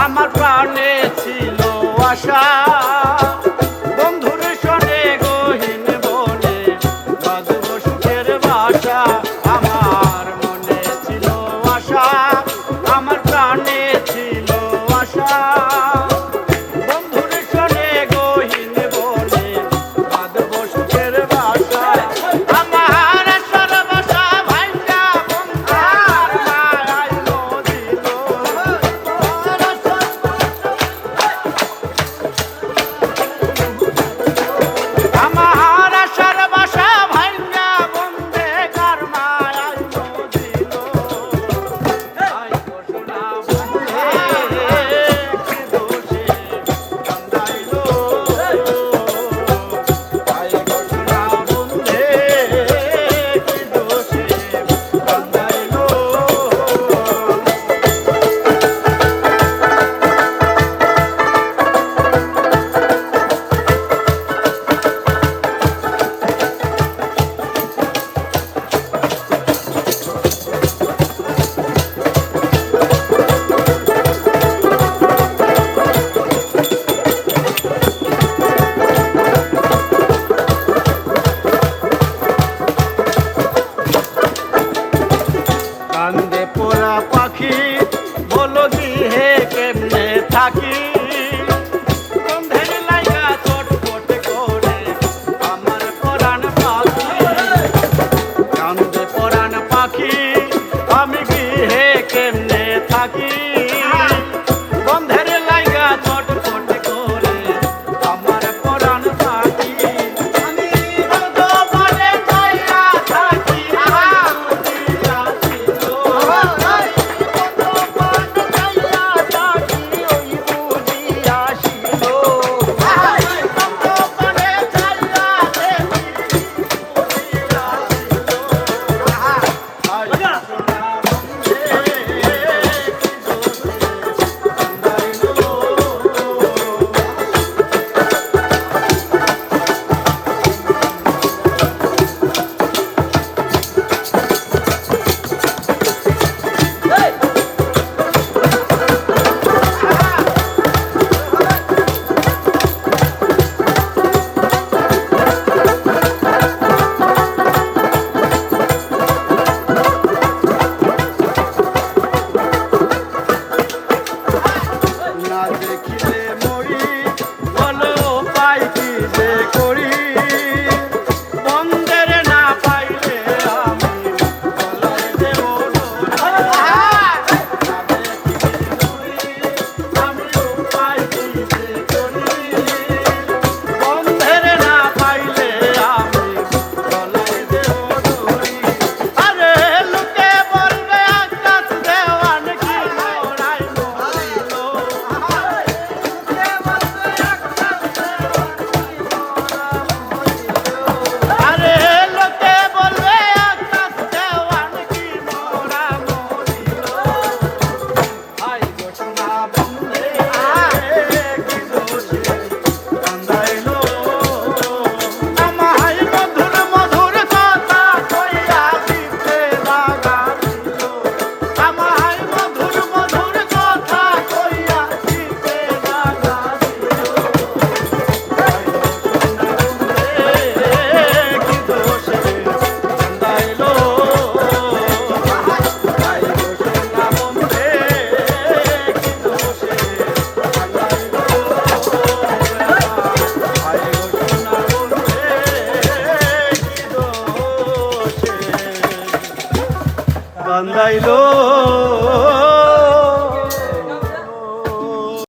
আমার প্রাণে ছিল আশা বন্ধুর শোনে গহীন বনে বাঁধব সুখের বাসা আমার মনে ছিল আশা আমার প্রাণে ছিল আশা বন্ধুর শোনে গহীন বনে বাঁধব সুখের বাসা আমার আশার বাসা ভাইঙ্গা বন্ধার মায়ায় নদীল আমার আশার বাসা ভাইঙ্গা বন্ধে কার মায়ায় নদীল আই ঘোষণা বন্ধে কি দোষে কান্দাইলো আই ঘোষণা বন্ধে কি দোষে কান্দাইলো কান্দে পোড়া পাখি বলো গৃহে কেমনে থাকি গন্ধের লাইগা চটপট করে আমার পরাণ পাখি কান্দে পরাণ পাখি আমি গৃহে কেমনে থাকি গন্ধের লাইগা চটপট করে আমার পরাণ পাখি আমি বন্ধ বলে যাইয়া থাকি না দেখিলে মরি বলো পাই কি যে করি বন্ধের না পাইলে আমি গলায় দেব আমি পাই কি যে করি বন্ধের না পাইলে আমি গলায় দেব আরে লোকে বলবে আকাশ দেওয়ান কি মোরাই মরিল আরে লোকে বলবে আকাশ দেওয়ান কি মোরা মরিল আই ঘোষণা বন্ধে কি দোষে কান্দাইলো আমায় মধুর মধুর কথা কইয়া দিতে লাগা দিল আমায় মধুর মধুর কথা কইয়া দিতে লাগা দিল কি দোষে কান্দাইলো আই ঘোষণা বন্ধে কি দোষে কান্দাইলো আই ঘোষণা বন্ধে কি দোষে কান্দাইলো